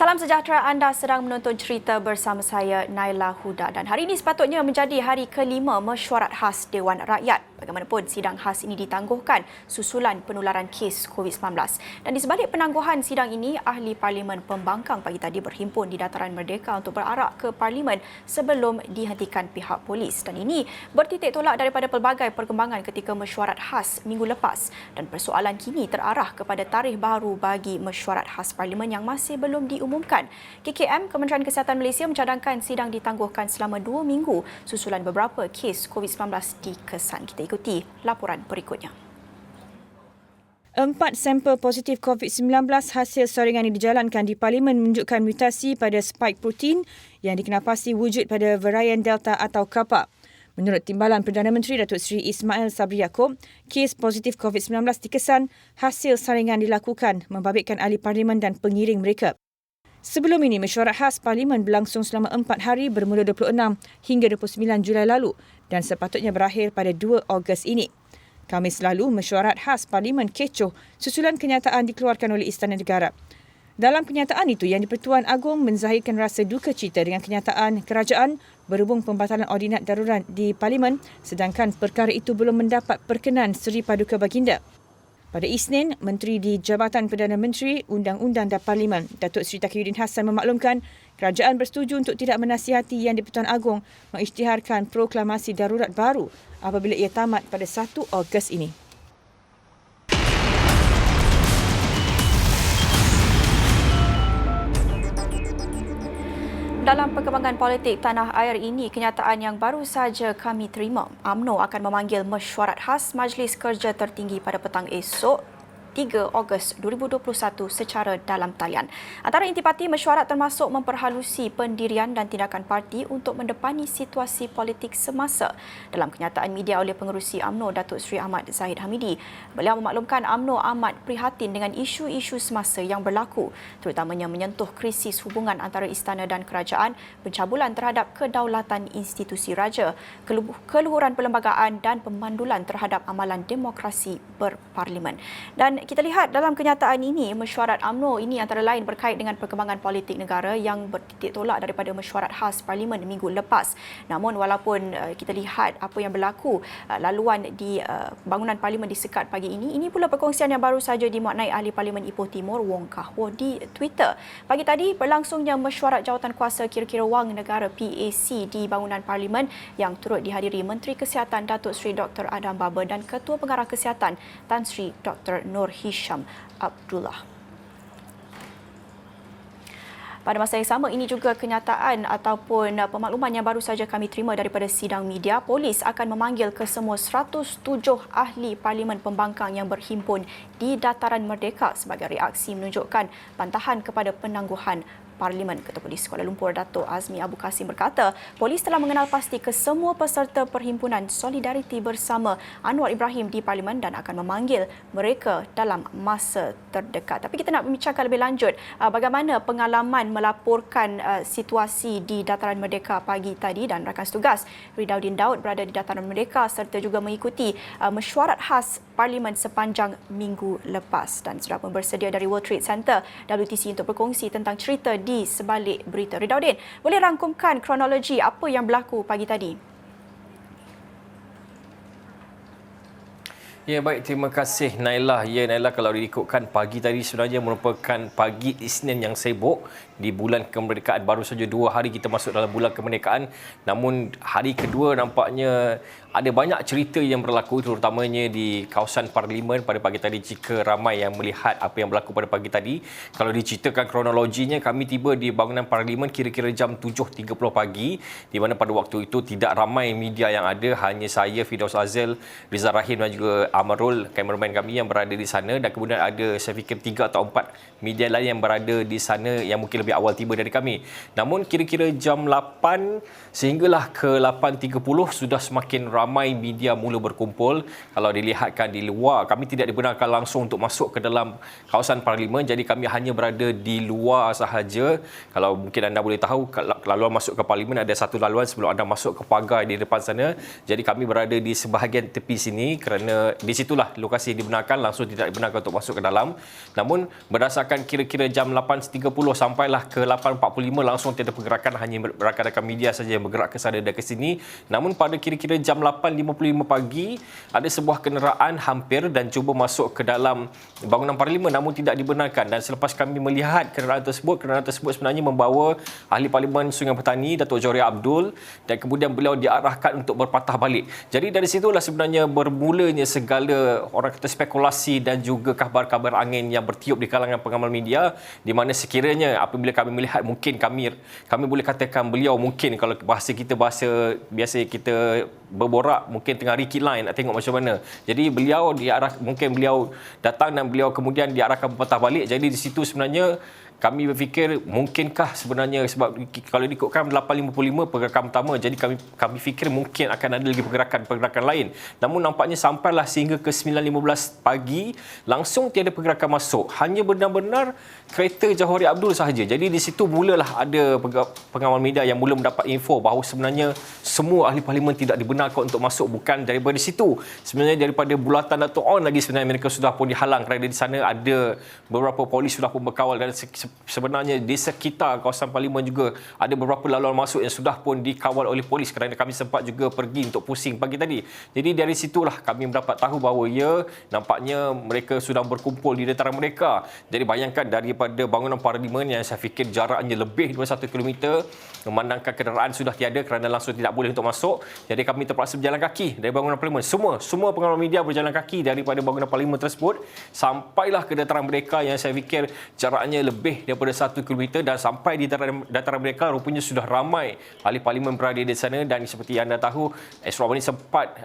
Salam sejahtera, anda sedang menonton cerita bersama saya, Naila Huda. Dan hari ini sepatutnya menjadi hari kelima mesyuarat khas Dewan Rakyat. Bagaimanapun, sidang khas ini ditangguhkan susulan penularan kes COVID-19. Dan di sebalik penangguhan sidang ini, ahli Parlimen Pembangkang pagi tadi berhimpun di Dataran Merdeka untuk berarak ke Parlimen sebelum dihentikan pihak polis. Dan ini bertitik tolak daripada pelbagai perkembangan ketika mesyuarat khas minggu lepas. Dan persoalan kini terarah kepada tarikh baru bagi mesyuarat khas Parlimen yang masih belum diumumkan. KKM, Kementerian Kesihatan Malaysia mencadangkan sidang ditangguhkan selama 2 minggu susulan beberapa kes COVID-19 dikesan. Kita ikuti laporan berikutnya. 4 sampel positif COVID-19 hasil saringan yang dijalankan di Parlimen menunjukkan mutasi pada spike protein yang dikenapasi wujud pada varian Delta atau Kappa. Menurut Timbalan Perdana Menteri Datuk Seri Ismail Sabri Yaakob, kes positif COVID-19 dikesan hasil saringan dilakukan membabitkan ahli Parlimen dan pengiring mereka. Sebelum ini, mesyuarat khas Parlimen berlangsung selama 4 hari bermula 26 hingga 29 Julai lalu dan sepatutnya berakhir pada 2 Ogos ini. Khamis lalu, mesyuarat khas Parlimen kecoh susulan kenyataan dikeluarkan oleh Istana Negara. Dalam kenyataan itu, Yang di-Pertuan Agong menzahirkan rasa duka cita dengan kenyataan kerajaan berhubung pembatalan ordinat darurat di Parlimen sedangkan perkara itu belum mendapat perkenan Seri Paduka Baginda. Pada Isnin, Menteri di Jabatan Perdana Menteri, Undang-Undang dan Parlimen, Datuk Seri Taqiyuddin Hassan memaklumkan kerajaan bersetuju untuk tidak menasihati Yang di-Pertuan Agong mengisytiharkan proklamasi darurat baru apabila ia tamat pada 1 Ogos ini. Dalam perkembangan politik tanah air ini, kenyataan yang baru saja kami terima, UMNO akan memanggil mesyuarat khas Majlis Kerja Tertinggi pada petang esok 3 Ogos 2021 secara dalam talian. Antara intipati mesyuarat termasuk memperhalusi pendirian dan tindakan parti untuk mendepani situasi politik semasa. Dalam kenyataan media oleh pengerusi UMNO Datuk Seri Ahmad Zahid Hamidi, beliau memaklumkan UMNO amat prihatin dengan isu-isu semasa yang berlaku, terutamanya menyentuh krisis hubungan antara istana dan kerajaan, pencabulan terhadap kedaulatan institusi raja, keluhuran perlembagaan dan pemandulan terhadap amalan demokrasi berparlimen. Dan kita lihat dalam kenyataan ini, mesyuarat UMNO ini antara lain berkait dengan perkembangan politik negara yang bertitik tolak daripada mesyuarat khas Parlimen minggu lepas. Namun walaupun kita lihat apa yang berlaku, laluan di bangunan Parlimen disekat pagi ini pula perkongsian yang baru saja dimaknai ahli Parlimen Ipoh Timur Wong Kah Wo di Twitter. Pagi tadi berlangsungnya mesyuarat jawatan kuasa kira-kira wang negara PAC di bangunan Parlimen yang turut dihadiri Menteri Kesihatan Datuk Seri Dr. Adam Baba dan Ketua Pengarah Kesihatan Tan Sri Dr. Nur Hisham Abdullah. Pada masa yang sama, ini juga kenyataan ataupun pemakluman yang baru saja kami terima daripada sidang media. Polis akan memanggil kesemua 107 ahli Parlimen Pembangkang yang berhimpun di Dataran Merdeka sebagai reaksi menunjukkan bantahan kepada penangguhan Parlimen. Ketua Polis Kuala Lumpur Dato' Azmi Abu Kasim berkata, polis telah mengenal pasti kesemua peserta Perhimpunan Solidariti Bersama Anwar Ibrahim di Parlimen dan akan memanggil mereka dalam masa terdekat. Tapi kita nak membincangkan lebih lanjut bagaimana pengalaman melaporkan situasi di Dataran Merdeka pagi tadi, dan rakan setugas Ridauddin Daud berada di Dataran Merdeka serta juga mengikuti mesyuarat khas Parlimen sepanjang minggu lepas dan sudah pun bersedia dari World Trade Center WTC untuk berkongsi tentang cerita di sebalik berita. Ridauddin, boleh rangkumkan kronologi apa yang berlaku pagi tadi? Ya, baik, terima kasih Naila. Ya, Naila, kalau diikutkan pagi tadi sebenarnya merupakan pagi Isnin yang sibuk di bulan kemerdekaan. Baru saja 2 hari kita masuk dalam bulan kemerdekaan. Namun hari kedua nampaknya ada banyak cerita yang berlaku, terutamanya di kawasan Parlimen pada pagi tadi jika ramai yang melihat apa yang berlaku pada pagi tadi. Kalau diceritakan kronologinya, kami tiba di bangunan Parlimen kira-kira jam 7.30 pagi, di mana pada waktu itu tidak ramai media yang ada, hanya saya, Firdaus Azil, Rizal Rahim dan juga Amarul, kameraman kami yang berada di sana, dan kemudian ada saya fikir 3 atau 4 media lain yang berada di sana yang mungkin lebih awal tiba dari kami. Namun kira-kira jam 8 sehinggalah ke 8.30 sudah semakin ramai media mula berkumpul. Kalau dilihatkan di luar, kami tidak dibenarkan langsung untuk masuk ke dalam kawasan Parlimen, jadi kami hanya berada di luar sahaja. Kalau mungkin anda boleh tahu, laluan masuk ke Parlimen ada satu laluan sebelum anda masuk ke pagar di depan sana. Jadi kami berada di sebahagian tepi sini kerana di situlah lokasi dibenarkan, langsung tidak dibenarkan untuk masuk ke dalam. Namun berdasarkan kira-kira jam 8.30 sampailah ke 8.45 langsung tiada pergerakan, hanya rakan-rakan media saja yang bergerak ke sana dan ke sini. Namun pada kira-kira jam 8.55 pagi ada sebuah kenderaan hampir dan cuba masuk ke dalam bangunan Parlimen namun tidak dibenarkan, dan selepas kami melihat kenderaan tersebut sebenarnya membawa Ahli Parlimen Sungai Petani Datuk Johari Abdul, dan kemudian beliau diarahkan untuk berpatah balik. Jadi dari situlah sebenarnya bermulanya segala orang kata spekulasi dan juga kabar-kabar angin yang bertiup di kalangan pengamal media, di mana sekiranya apabila kami melihat, mungkin kami boleh katakan beliau mungkin, kalau bahasa biasa kita berborak, mungkin tengah rekit line nak tengok macam mana. Jadi mungkin beliau datang dan beliau kemudian diarahkan berpatah balik. Jadi di situ sebenarnya kami berfikir mungkinkah sebenarnya, sebab kalau diikutkan 8.55 pergerakan pertama, jadi kami fikir mungkin akan ada lagi pergerakan lain. Namun nampaknya sampailah sehingga ke 9.15 pagi langsung tiada pergerakan masuk. Hanya benar-benar kereta Johari Abdul sahaja. Jadi di situ mulalah ada pengawal media yang mula mendapat info bahawa sebenarnya semua ahli parlimen tidak dibenarkan untuk masuk. Bukan daripada situ, sebenarnya daripada bulatan Dato' On lagi sebenarnya mereka sudah pun dihalang kerana di sana ada beberapa polis sudah pun berkawal, dan sebenarnya di sekitar kawasan parlimen juga ada beberapa laluan masuk yang sudah pun dikawal oleh polis, kerana kami sempat juga pergi untuk pusing pagi tadi. Jadi dari situlah kami mendapat tahu bahawa nampaknya mereka sudah berkumpul di dataran mereka. Jadi bayangkan daripada bangunan parlimen yang saya fikir jaraknya lebih daripada 1 kilometer, memandangkan kenderaan sudah tiada kerana langsung tidak boleh untuk masuk. Jadi kami terpaksa berjalan kaki dari bangunan parlimen. Semua pengawal media berjalan kaki daripada bangunan parlimen tersebut sampailah ke dataran mereka yang saya fikir jaraknya lebih daripada 1 km, dan sampai di dataran mereka rupanya sudah ramai ahli parlimen berada di sana. Dan seperti anda tahu, Ashraf Ghani sempat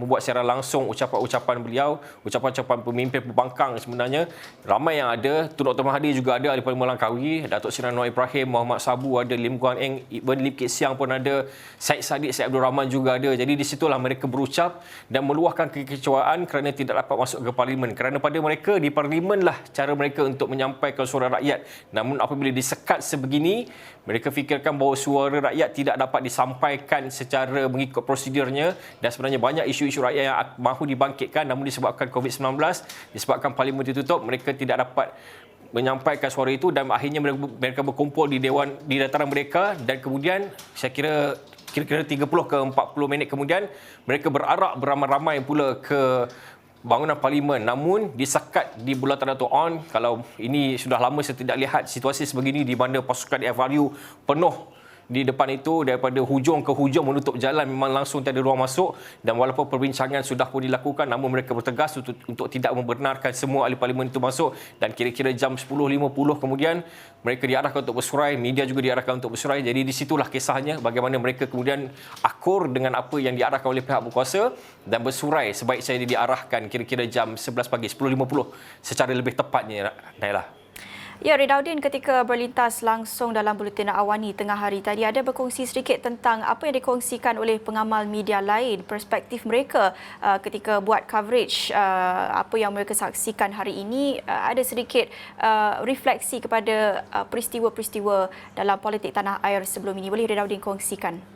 membuat secara langsung ucapan-ucapan beliau, ucapan-ucapan pemimpin pembangkang sebenarnya. Ramai yang ada, Tun Dr. Mahathir juga ada, ahli parlimen Langkawi, Datuk Seri Anwar Ibrahim, Muhammad Sabu ada, Lim Guan Eng, Ibn Lim Kit Siang pun ada, Syed Saddiq, Syed Abdul Rahman juga ada. Jadi di situlah mereka berucap dan meluahkan kekecewaan kerana tidak dapat masuk ke parlimen. Kerana pada mereka, di parlimen lah cara mereka untuk menyampaikan suara rakyat. Namun apabila disekat sebegini, mereka fikirkan bahawa suara rakyat tidak dapat disampaikan secara mengikut prosedurnya, dan sebenarnya banyak isu-isu rakyat yang mahu dibangkitkan, namun disebabkan COVID-19, disebabkan parlimen ditutup, mereka tidak dapat menyampaikan suara itu, dan akhirnya mereka berkumpul di dataran mereka, dan kemudian saya kira-kira 30 ke 40 minit kemudian mereka berarak beramai-ramai pula ke bangunan parlimen. Namun disekat di bulatan Dato' On. Kalau ini sudah lama saya tidak lihat situasi sebegini di mana pasukan FRU penuh di depan itu, daripada hujung ke hujung menutup jalan, memang langsung tiada ruang masuk. Dan walaupun perbincangan sudah pun dilakukan, namun mereka bertegas untuk tidak membenarkan semua ahli parlimen itu masuk. Dan kira-kira jam 10.50 kemudian mereka diarahkan untuk bersurai, media juga diarahkan untuk bersurai. Jadi di situlah kisahnya bagaimana mereka kemudian akur dengan apa yang diarahkan oleh pihak berkuasa dan bersurai sebaik saya diarahkan kira-kira jam 11 pagi, 10.50 secara lebih tepatnya, Nailah. Ya, Ridaudin, ketika berlintas langsung dalam Buletin Awani tengah hari tadi, ada berkongsi sedikit tentang apa yang dikongsikan oleh pengamal media lain, perspektif mereka ketika buat coverage apa yang mereka saksikan hari ini. Ada sedikit refleksi kepada peristiwa-peristiwa dalam politik tanah air sebelum ini. Boleh Ridaudin kongsikan?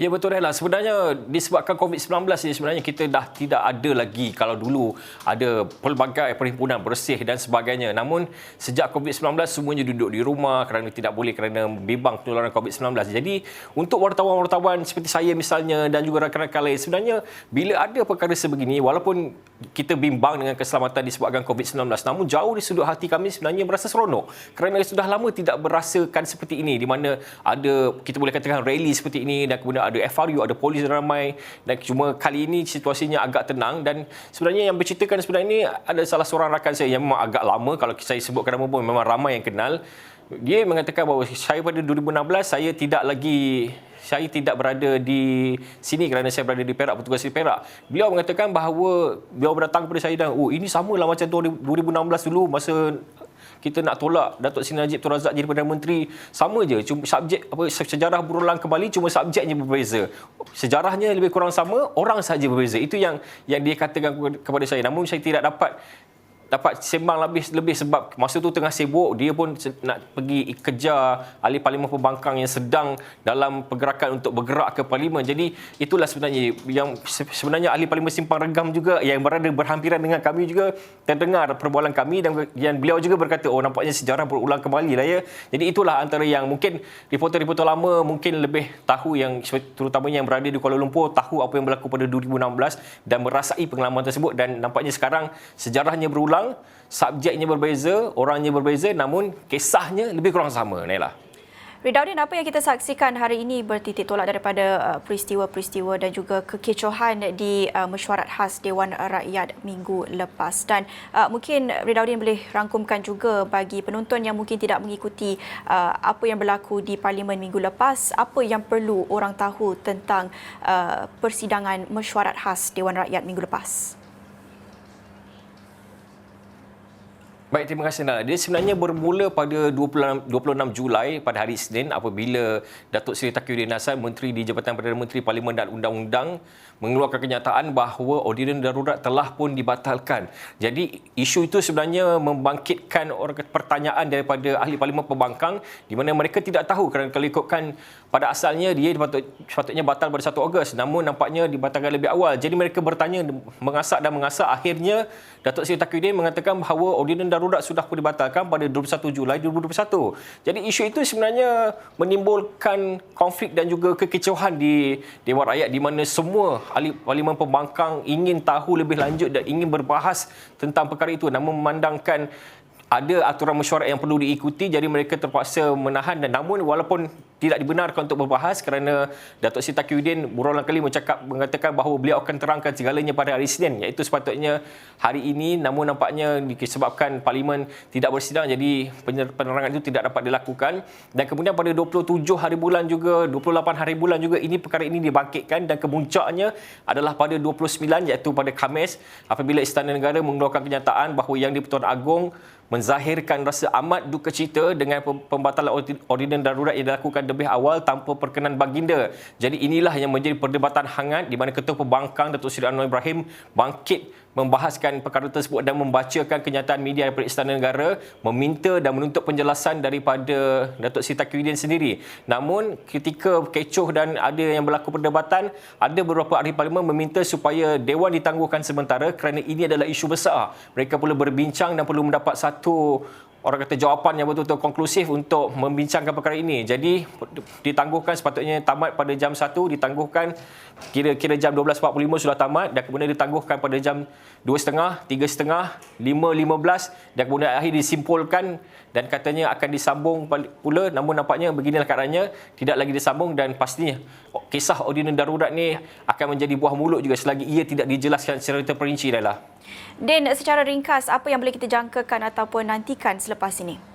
Ya, betul Nailah. Sebenarnya disebabkan COVID-19 ini sebenarnya kita dah tidak ada lagi, kalau dulu ada pelbagai perhimpunan bersih dan sebagainya. Namun sejak COVID-19 semuanya duduk di rumah kerana tidak boleh, kerana bimbang penularan COVID-19. Jadi untuk wartawan-wartawan seperti saya misalnya dan juga rakan-rakan lain, sebenarnya bila ada perkara sebegini, walaupun kita bimbang dengan keselamatan disebabkan COVID-19, namun jauh di sudut hati kami sebenarnya merasa seronok kerana sudah lama tidak berasakan seperti ini, di mana ada, kita boleh katakan, rally seperti ini, dan kemudian ada FRU, ada polis ramai, dan cuma kali ini situasinya agak tenang. Dan sebenarnya yang berceritakan sebenarnya ini ada salah seorang rakan saya yang memang agak lama, kalau saya sebutkan nama pun memang ramai yang kenal. Dia mengatakan bahawa saya pada 2016 saya tidak berada di sini kerana saya berada di Perak, bertugas di Perak. Beliau mengatakan bahawa beliau datang kepada saya dan ini samalah macam 2016 dulu masa kita nak tolak Datuk Seri Najib Tun Razak jadi Perdana Menteri. Sama je, cuma subjek sejarah berulang kembali, cuma subjeknya berbeza. Sejarahnya lebih kurang sama, orang saja berbeza. Itu yang dia katakan kepada saya. Namun saya tidak dapat dapat sembang lebih sebab masa tu tengah sibuk, dia pun nak pergi kejar ahli parlimen pembangkang yang sedang dalam pergerakan untuk bergerak ke parlimen. Jadi itulah sebenarnya yang sebenarnya ahli parlimen Simpang Regam juga yang berada berhampiran dengan kami juga terdengar perbualan kami, dan beliau juga berkata, oh nampaknya sejarah berulang kembali lah ya. Jadi itulah antara yang mungkin reporter-reporter lama mungkin lebih tahu, yang terutamanya yang berada di Kuala Lumpur tahu apa yang berlaku pada 2016 dan merasai pengalaman tersebut, dan nampaknya sekarang sejarahnya berulang, subjeknya berbeza, orangnya berbeza, namun kisahnya lebih kurang sama, Naila. Ridauddin, apa yang kita saksikan hari ini bertitik tolak daripada peristiwa-peristiwa dan juga kekecohan di mesyuarat khas Dewan Rakyat minggu lepas. Dan mungkin Ridauddin boleh rangkumkan juga bagi penonton yang mungkin tidak mengikuti apa yang berlaku di Parlimen minggu lepas, apa yang perlu orang tahu tentang persidangan mesyuarat khas Dewan Rakyat minggu lepas. Baik, terima kasih Nala. Dia sebenarnya bermula pada 26 Julai pada hari Isnin apabila Datuk Seri Taqiyuddin Hasan, Menteri di Jabatan Perdana Menteri Parlimen dan Undang-Undang, mengeluarkan kenyataan bahawa ordinan darurat telah pun dibatalkan. Jadi isu itu sebenarnya membangkitkan pertanyaan daripada ahli parlimen pembangkang, di mana mereka tidak tahu, kerana kalau ikutkan pada asalnya dia sepatutnya batal pada 1 Ogos, namun nampaknya dibatalkan lebih awal. Jadi mereka bertanya, mengasak, akhirnya Datuk Seri Taqiyuddin mengatakan bahawa ordinan darurat sudah pun dibatalkan pada 21 Julai 2021. Jadi isu itu sebenarnya menimbulkan konflik dan juga kekecauan di Dewan Rakyat, di mana semua ahli parlimen pembangkang ingin tahu lebih lanjut dan ingin berbahas tentang perkara itu, namun memandangkan ada aturan mesyuarat yang perlu diikuti, jadi mereka terpaksa menahan. Dan namun walaupun tidak dibenarkan untuk berbahas kerana Datuk Seri Taqiyuddin berulang kali mengatakan bahawa beliau akan terangkan segalanya pada hari Isnin, iaitu sepatutnya hari ini, namun nampaknya disebabkan parlimen tidak bersidang, jadi penerangan itu tidak dapat dilakukan. Dan kemudian pada 27 hari bulan juga, 28 hari bulan juga, perkara ini dibangkitkan, dan kemuncaknya adalah pada 29, iaitu pada Khamis, apabila Istana Negara mengeluarkan kenyataan bahawa Yang di-Pertuan Agong menzahirkan rasa amat duka cita dengan pembatalan ordinan darurat yang dilakukan lebih awal tanpa perkenan baginda. Jadi inilah yang menjadi perdebatan hangat, di mana Ketua Pembangkang Datuk Seri Anwar Ibrahim bangkit membahaskan perkara tersebut dan membacakan kenyataan media daripada Istana Negara, meminta dan menuntut penjelasan daripada Datuk Seri Taqiyuddin sendiri. Namun ketika kecoh dan ada yang berlaku perdebatan, ada beberapa ahli parlimen meminta supaya Dewan ditangguhkan sementara kerana ini adalah isu besar. Mereka perlu berbincang dan perlu mendapat satu jawapan yang betul-betul konklusif untuk membincangkan perkara ini. Jadi ditangguhkan, sepatutnya tamat pada jam 1, ditangguhkan kira-kira jam 12.45 sudah tamat, dan kemudian ditangguhkan pada jam 2.30, 3.30, 5.15, dan kemudian akhir disimpulkan dan katanya akan disambung pula. Namun nampaknya beginilah keadaannya, tidak lagi disambung, dan pastinya kisah ordinan darurat ni akan menjadi buah mulut juga selagi ia tidak dijelaskan secara terperinci, Dahlah. Dan secara ringkas, apa yang boleh kita jangkakan ataupun nantikan selepas ini?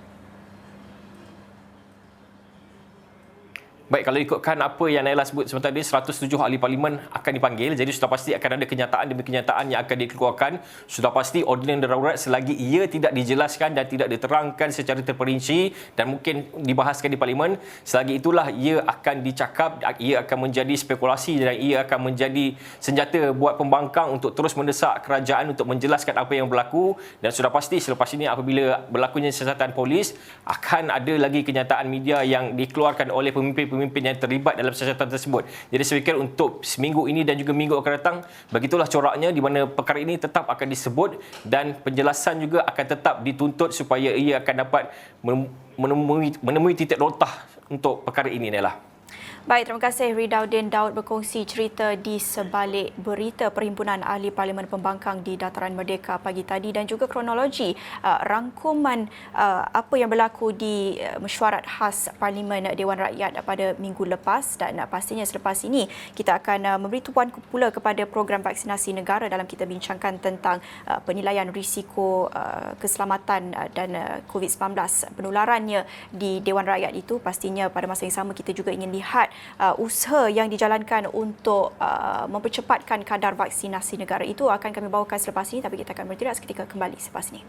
Baik, kalau ikutkan apa yang Naila sebut sebentar tadi, 107 ahli parlimen akan dipanggil. Jadi sudah pasti akan ada kenyataan demi kenyataan yang akan dikeluarkan. Sudah pasti ordinan darurat selagi ia tidak dijelaskan dan tidak diterangkan secara terperinci dan mungkin dibahaskan di parlimen, selagi itulah ia akan dicakap, ia akan menjadi spekulasi dan ia akan menjadi senjata buat pembangkang untuk terus mendesak kerajaan untuk menjelaskan apa yang berlaku. Dan sudah pasti selepas ini apabila berlakunya siasatan polis, akan ada lagi kenyataan media yang dikeluarkan oleh pemimpin yang terlibat dalam siasatan tersebut. Jadi saya fikir untuk seminggu ini dan juga minggu akan datang, begitulah coraknya, di mana perkara ini tetap akan disebut dan penjelasan juga akan tetap dituntut supaya ia akan dapat menemui titik noltah untuk perkara ini, Nela. Baik, terima kasih Ridauddin Daud berkongsi cerita di sebalik berita Perhimpunan Ahli Parlimen Pembangkang di Dataran Merdeka pagi tadi dan juga kronologi rangkuman apa yang berlaku di mesyuarat khas Parlimen Dewan Rakyat pada minggu lepas. Dan pastinya selepas ini kita akan memberi tumpuan pula kepada program vaksinasi negara dalam kita bincangkan tentang penilaian risiko keselamatan dan COVID-19 penularannya di Dewan Rakyat itu. Pastinya pada masa yang sama kita juga ingin lihat usaha yang dijalankan untuk mempercepatkan kadar vaksinasi negara itu akan kami bawakan selepas ini, tapi kita akan bertirak seketika kembali selepas ini.